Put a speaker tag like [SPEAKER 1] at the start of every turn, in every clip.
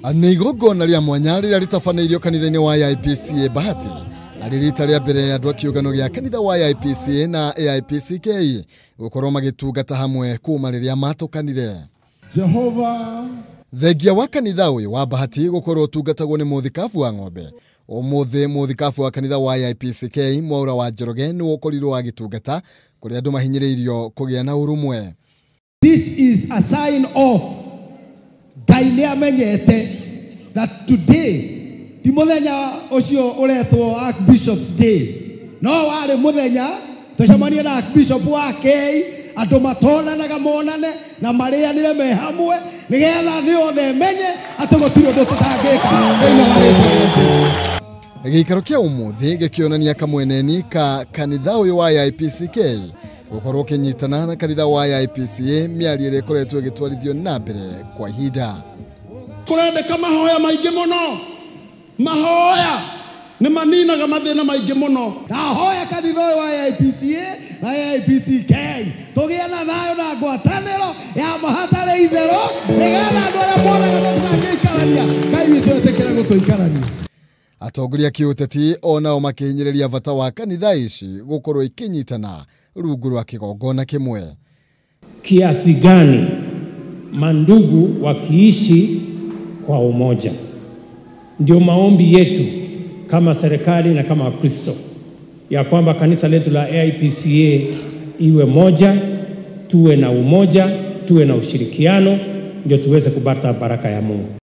[SPEAKER 1] Ni igongona rĩa mwanya rĩrĩa rĩtabanĩirio kanitha-inĩ wa AIPCA Bahati arĩ rita rĩa mbere ya andũ a kĩũngano gĩa kanitha wa AIPCA na AIPCK gũkorwo magĩtungata hamwe kuma rĩrĩa matũkanire.
[SPEAKER 2] Jehova
[SPEAKER 1] Thengia wa kanitha ũyũ wa Bahati gũkorwo ũtungatagwo nĩ mũthikabu wa ng'ombe. Ũmũthĩ mũthikabu wa kanitha wa AIPCK Mwaura wa Njoroge nĩ ũkorirwo agĩtungata kũrĩa andũ mahinyĩrĩirio kũgĩa na ũrũmwe.
[SPEAKER 2] This is a sign of that today ti muthenya ucio uretwo Archbishop's Day no wari muthenya tucemania na Archbishop wa Kei andu matonanaga monane na marianire me hamwe nigetha thi othe menye atugotiro ndu tutangika
[SPEAKER 1] Gĩikaro kĩa ũmũthĩ gĩkĩonania kamweneni ka kanitha ũyũ wa AIPCK gũkorwo kĩnyitana na kanitha wa AIPCA mĩario ĩrĩa ĩkoretwo ĩgĩtwarithio na mbere kwa ihinda.
[SPEAKER 2] Kurendeka mahoya maingĩ muno, mahoya nĩ maninaga mathĩna maingĩ muno. Ndahoya kanitha ũyũ wa AIPCA na AIPCK tũgĩe na thayũ na ngwatanĩro ya mahatarĩ itherũ nĩgetha andũ arĩa monaga tũtangĩikarania Ngai witũ etĩkĩre gũtũikarania.
[SPEAKER 1] Atongoria a kĩũteti onao makĩhinyĩrĩria bata wa kanitha ici gũkorwo ikinyitana rungu rwa kigongona kimwe.
[SPEAKER 3] Kiasi gani mandugu wakiishi kwa umoja? Ndio maombi yetu kama serikali na kama Kristo ya kwamba kanisa letu la AIPCA iwe moja, tuwe na umoja, tuwe na ushirikiano, ndio tuweze kupata baraka ya Mungu.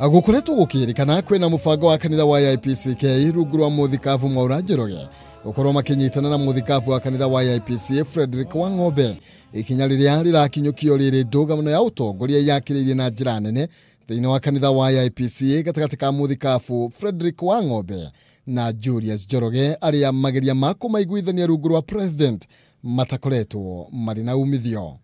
[SPEAKER 1] Gũkoretwo gũkĩrĩkana kwĩna mũbango wa kanitha wa AIPCK rungu rwa mũthikabu Mwaura wa Njoroge gũkorwo makĩnyitana na mũthikabu wa kanitha wa AIPCA Frederick wa Ng'ombe, ikinya rĩrĩa rĩrakinyũkio rĩrĩ ndũgamano ya ũtongoria yakĩrĩirie na njĩra nene thĩinĩ wa kanitha wa AIPCA gatagatĩ ka mũthikabu Frederick wa Ng'ombe na Julius Njoroge arĩa mageria ma kũmaiguithania rungu rwa president matakoretwo marĩ na umithio.